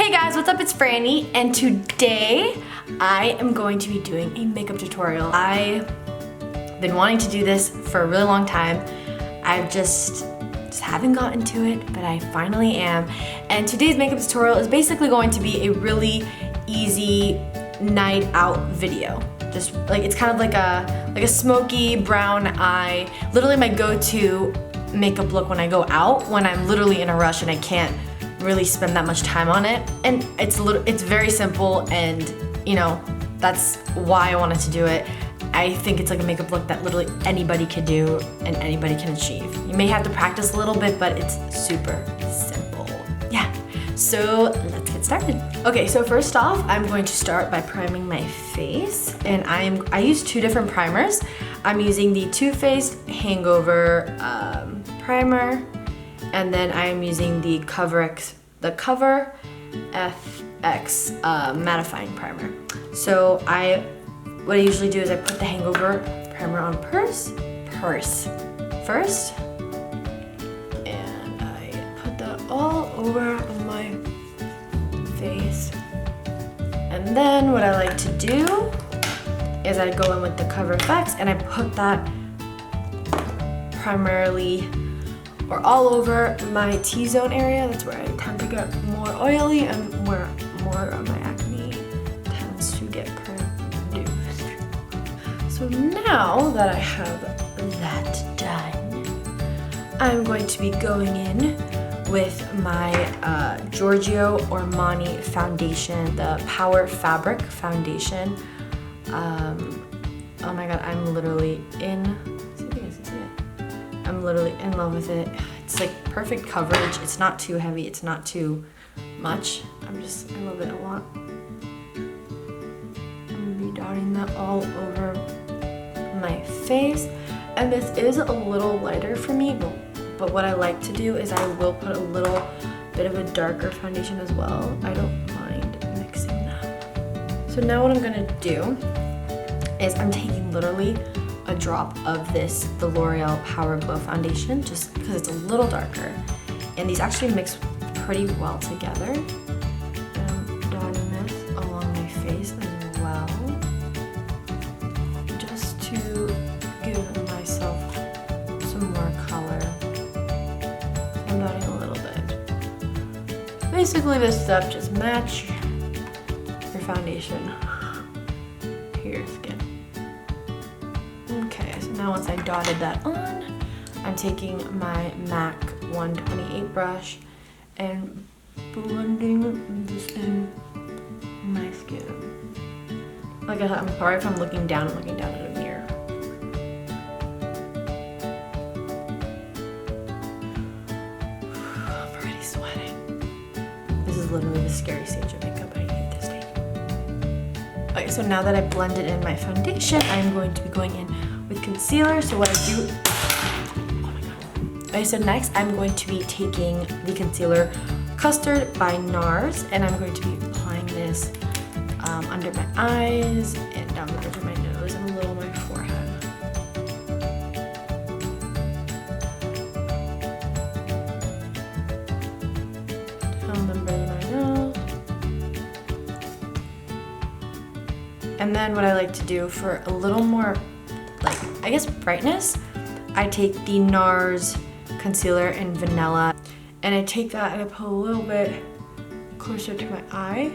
Hey guys, what's up? It's Franny, and today I am going to be doing a makeup tutorial. I've been wanting to do this for a really long time. I've just haven't gotten to it, but I finally am. And today's makeup tutorial is basically going to be a really easy night out video. Just like, it's kind of like a smoky brown eye. Literally my go-to makeup look when I go out, when I'm literally in a rush and I can't really spend that much time on it. And it's very simple, and you know, that's why I wanted to do it. I think it's like a makeup look that literally anybody can do and anybody can achieve. You may have to practice a little bit, but it's super simple. Yeah, so let's get started. Okay, so first off, I'm going to start by priming my face, and I use two different primers. I'm using the Too Faced Hangover primer, and then I am using the Cover FX mattifying primer. So what I usually do is I put the Hangover primer on first, and I put that all over my face. And then what I like to do is I go in with the Cover FX and I put that primarily or all over my T-zone area. That's where I tend to get more oily and where more of my acne tends to get produced. So now that I have that done, I'm going to be going in with my Giorgio Armani foundation, the Power Fabric foundation. Oh my god, I'm literally in love with it. It's like perfect coverage. It's not too heavy. It's not too much. I love it a lot. I'm gonna be dotting that all over my face. And this is a little lighter for me, but what I like to do is I will put a little bit of a darker foundation as well. I don't mind mixing that. So now what I'm gonna do is I'm taking literally a drop of the L'Oreal Power Glow foundation, just because it's a little darker. And these actually mix pretty well together. And I'm dotting this along my face as well, just to give myself some more color. So I'm dotting a little bit. Basically this step, just match your foundation to your skin. Okay, so now once I dotted that on, I'm taking my MAC 128 brush and blending this in my skin. Like I said, I'm sorry if I'm looking down at a mirror. I'm already sweating. This is literally the scary stage of makeup. I hate this stage. Okay, so now that I blended in my foundation, I'm going to be going in with concealer. So what I do, oh my god. Okay, so next I'm going to be taking the concealer Custard by NARS, and I'm going to be applying this under my eyes and down the bridge of my nose and a little on my forehead. Down the bridge of my nose. And then what I like to do for a little more, like, I guess brightness, I take the NARS concealer in Vanilla, and I take that and I put a little bit closer to my eye.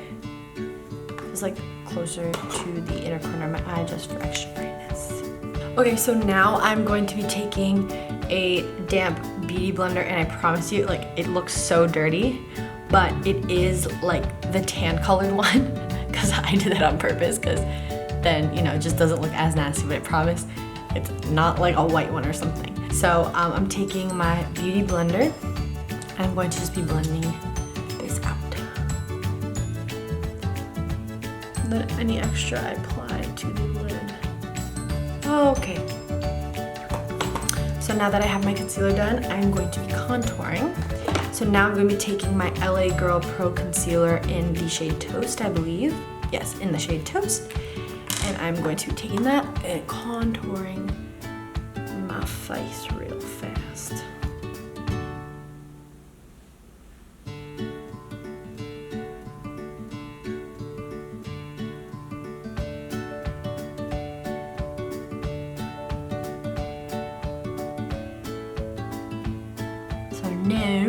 It's like closer to the inner corner of my eye, just for extra brightness. Okay, so now I'm going to be taking a damp beauty blender, and I promise you, like, it looks so dirty, but it is like the tan colored one, because I did that on purpose, because then, you know, it just doesn't look as nasty, but I promise it's not like a white one or something. So I'm taking my beauty blender, and I'm going to just be blending this out. Let any extra I apply to the lid. Okay. So now that I have my concealer done, I'm going to be contouring. So now I'm going to be taking my LA Girl Pro Concealer in the shade Toast, I believe. Yes, in the shade Toast. And I'm going to be taking that and contouring my face real fast. now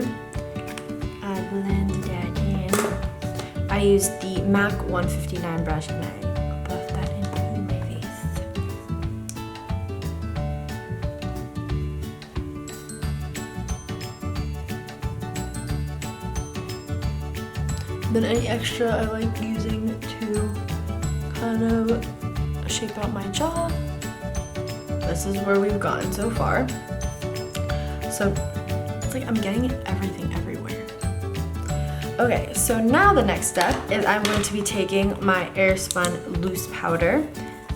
I blend that in. I use the MAC 159 brush and I buff that into my face. Then any extra I like using to kind of shape out my jaw. This is where we've gotten so far. So it's like I'm getting everything everywhere. Okay, so now the next step is I'm going to be taking my Airspun loose powder.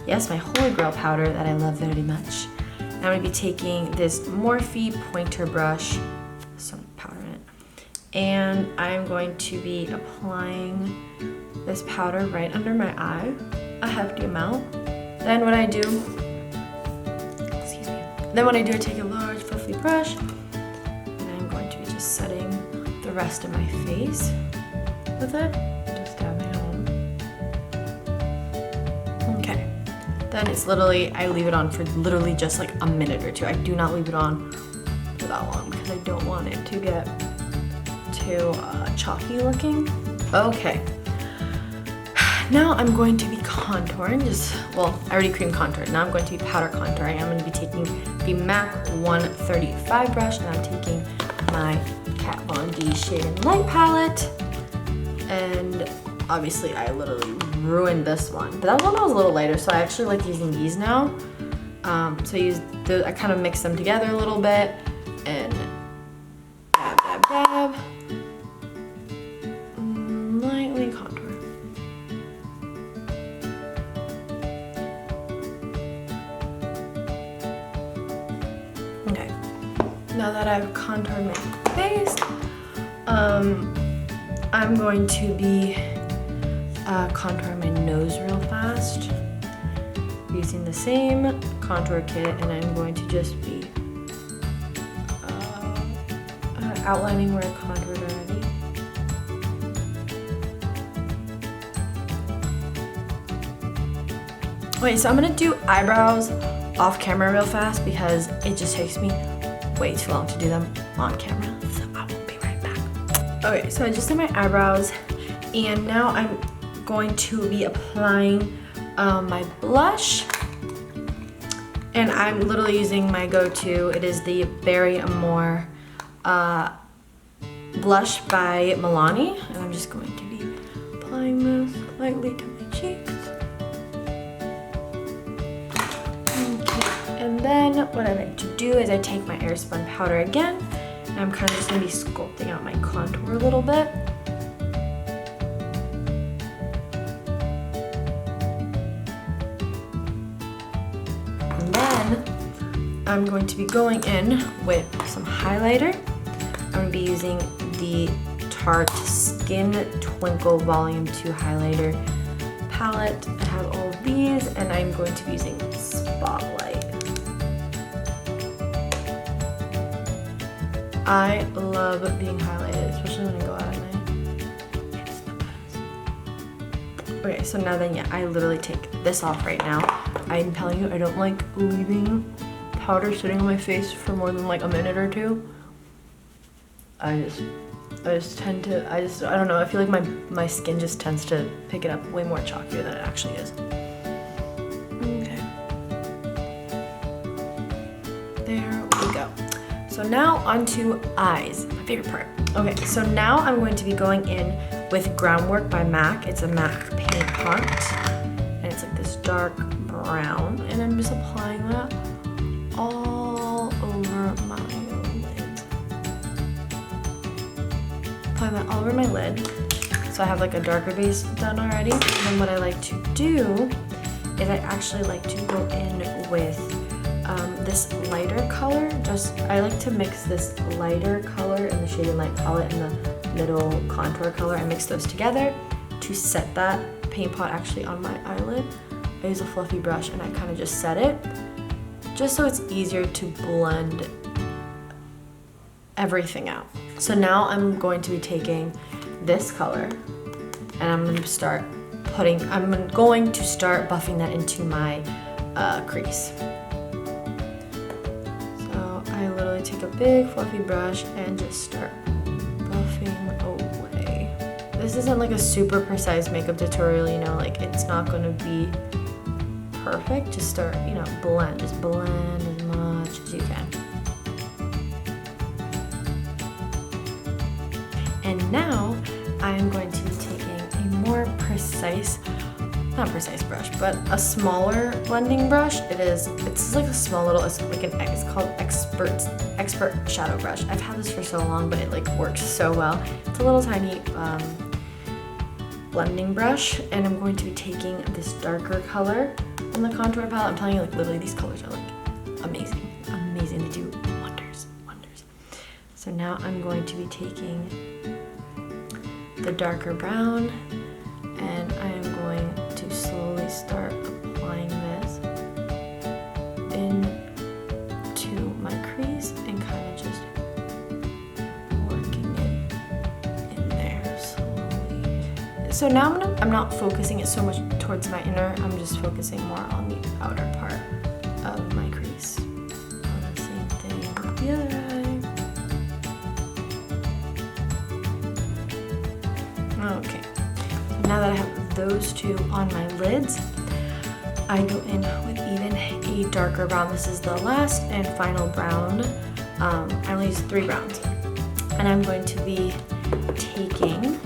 Yes, my Holy Grail powder that I love very much. I'm going to be taking this Morphe pointer brush, some powder in it, and I'm going to be applying this powder right under my eye, a hefty amount. Then what I do, I take a large fluffy brush and I'm going to be just setting the rest of my face with it. Just dabbing on. Okay. Then it's literally, I leave it on for literally just like a minute or two. I do not leave it on for that long because I don't want it to get too chalky looking. Okay. Now I'm going to be contouring, I already cream contoured. Now I'm going to be powder contouring. I'm going to be taking the MAC 135 brush and I'm taking my Kat Von D Shade and Light palette. And obviously I literally ruined this one. But that one was a little lighter, so I actually like using these now. So I kind of mix them together a little bit and dab, dab, dab. Lightly contour. Okay, now that I've contoured my face, I'm going to be contouring my nose real fast using the same contour kit, and I'm going to just be outlining where I contoured already. Wait, so I'm gonna do eyebrows off camera real fast because it just takes me way too long to do them on camera, so I will be right back. Okay, so I just did my eyebrows and now I'm going to be applying my blush, and I'm literally using my go-to. It is the Berry Amore blush by Milani, and I'm just going to be applying this lightly to my cheeks. And then what I like to do is I take my Airspun powder again, and I'm kind of just going to be sculpting out my contour a little bit. And then I'm going to be going in with some highlighter. I'm going to be using the Tarte Skin Twinkle Volume 2 highlighter palette. I have all of these, and I'm going to be using Spotlight. I love being highlighted, especially when I go out at night. It's the best. Okay, so now then, yeah, I literally take this off right now. I'm telling you, I don't like leaving powder sitting on my face for more than like a minute or two. I just tend to, I don't know, I feel like my skin just tends to pick it up way more chalkier than it actually is. Okay. There we go. So now onto eyes, my favorite part. Okay, so now I'm going to be going in with Groundwork by MAC. It's a MAC paint pot, and it's like this dark brown, and I'm just applying that all over my lid. Apply that all over my lid. So I have like a darker base done already. And then what I like to do is I actually like to go in with this lighter color. I like to mix this lighter color in the Shade and Light palette and the middle contour color. I mix those together to set that paint pot actually on my eyelid. I use a fluffy brush and I kind of just set it, just so it's easier to blend everything out. So now I'm going to be taking this color and I'm going to start buffing that into my crease. So I literally take a big fluffy brush and just start buffing away. This isn't like a super precise makeup tutorial, you know, like it's not gonna be perfect. Just start, you know, blend. Just blend as much as you can. And now I'm going to be taking a more precise, not precise brush, but a smaller blending brush. It's like a small little, it's called expert shadow brush. I've had this for so long, but it like works so well. It's a little tiny blending brush, and I'm going to be taking this darker color from the contour palette. I'm telling you, like literally these colors are like amazing, amazing. They do wonders. So now I'm going to be taking the darker brown, and I am going to slowly start applying this into my crease and kind of just working it in there slowly. So now I'm not focusing it so much towards my inner, I'm just focusing more on the outer part of my crease. The same thing with the other eye. Okay, so now that I have those two on my lids, I go in with even a darker brown. This is the last and final brown. I only use 3 browns. And I'm going to be taking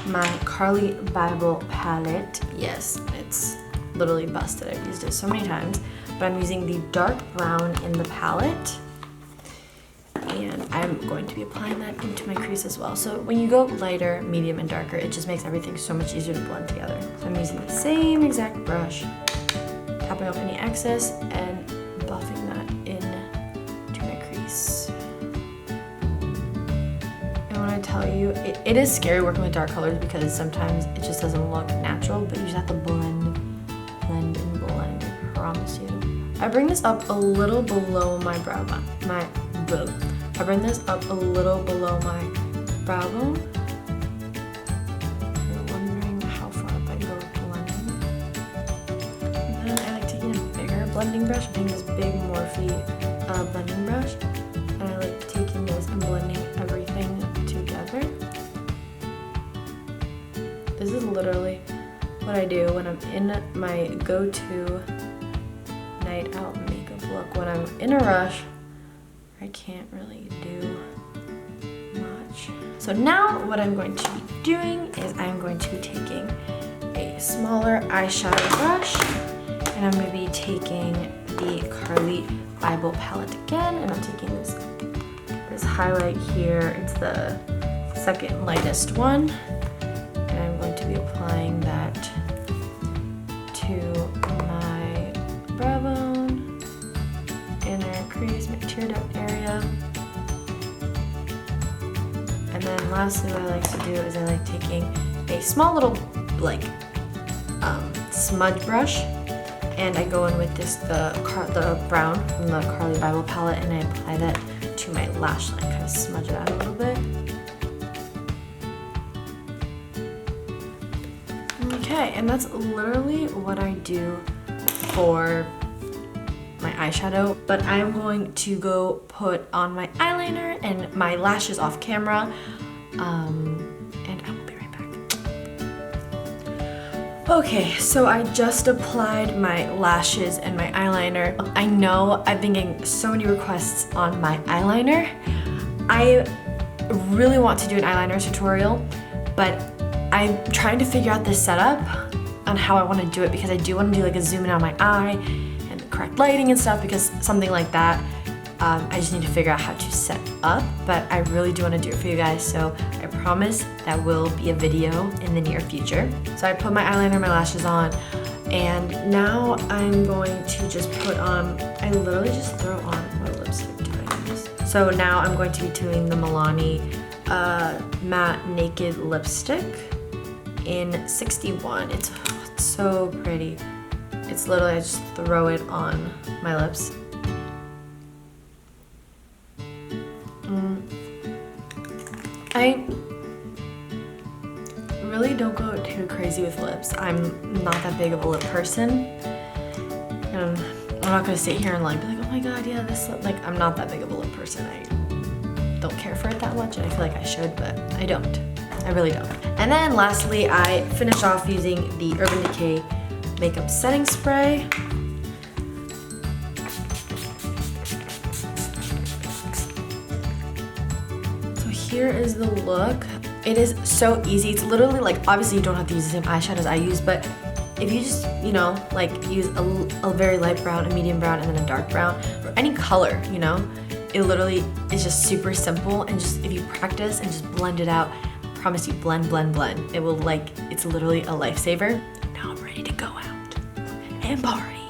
my Carly Bible palette. Yes, it's literally busted. I've used it so many times. But I'm using the dark brown in the palette. And I'm going to be applying that into my crease as well. So when you go lighter, medium, and darker, it just makes everything so much easier to blend together. So I'm using the same exact brush, tapping off any excess and buffing that into my crease. And when I tell you, it is scary working with dark colors because sometimes it just doesn't look natural, but you just have to blend, I promise you. I bring this up a little below my brow bone, I bring this up a little below my brow bone. If you're wondering how far up I go with blending. And then I like taking a bigger blending brush. I'm taking this big Morphe blending brush. And I like taking this and blending everything together. This is literally what I do when I'm in my go-to night out makeup look. When I'm in a rush, I can't really do much. So now what I'm going to be doing is I'm going to be taking a smaller eyeshadow brush, and I'm going to be taking the Carly Bible palette again, and I'm taking this highlight here. It's the second lightest one, and I'm going to be applying that to my brow bone, inner crease, my tear duct area. And then lastly, what I like to do is I like taking a small little like smudge brush, and I go in with this the brown from the Carly Bible palette, and I apply that to my lash line, kind of smudge it out a little bit. Okay, and that's literally what I do for my eyeshadow, but I'm going to go put on my eyeliner and my lashes off camera, and I will be right back. Okay, so I just applied my lashes and my eyeliner. I know I've been getting so many requests on my eyeliner. I really want to do an eyeliner tutorial, but I'm trying to figure out this setup on how I want to do it, because I do want to do like a zoom in on my eye and the correct lighting and stuff, because something like that, I just need to figure out how to set up, but I really do want to do it for you guys, so I promise that will be a video in the near future. So I put my eyeliner and my lashes on, and now I'm going to just put on, I literally just throw on, what lipstick do I use? So now I'm going to be doing the Milani matte naked lipstick in 61. It's so pretty. It's literally, I just throw it on my lips. I really don't go too crazy with lips. I'm not that big of a lip person. I'm not gonna sit here and like be like, oh my god, yeah, this look, like, I'm not that big of a lip person. I don't care for it that much, and I feel like I should, but I don't. I really don't. And then lastly, I finish off using the Urban Decay Makeup Setting Spray. So here is the look. It is so easy. It's literally like, obviously you don't have to use the same eyeshadows I use, but if you just, you know, like use a very light brown, a medium brown, and then a dark brown, or any color, you know, it literally is just super simple, and just if you practice and just blend it out, I promise you, blend, blend, blend. It will, like, it's literally a lifesaver. Now I'm ready to go out and party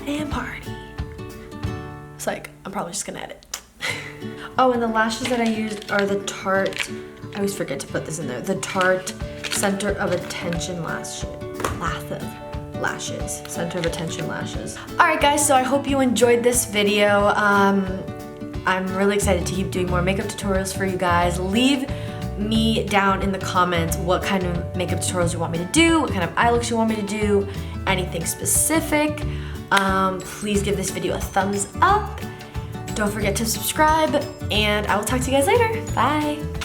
and party. It's like, I'm probably just gonna edit. Oh, and the lashes that I used are the Tarte, I always forget to put this in there, the Tarte Center of Attention lashes. Center of Attention lashes. Alright guys, so I hope you enjoyed this video. I'm really excited to keep doing more makeup tutorials for you guys. Leave me down in the comments what kind of makeup tutorials you want me to do, what kind of eye looks you want me to do, anything specific. Please give this video a thumbs up. Don't forget to subscribe, and I will talk to you guys later. Bye.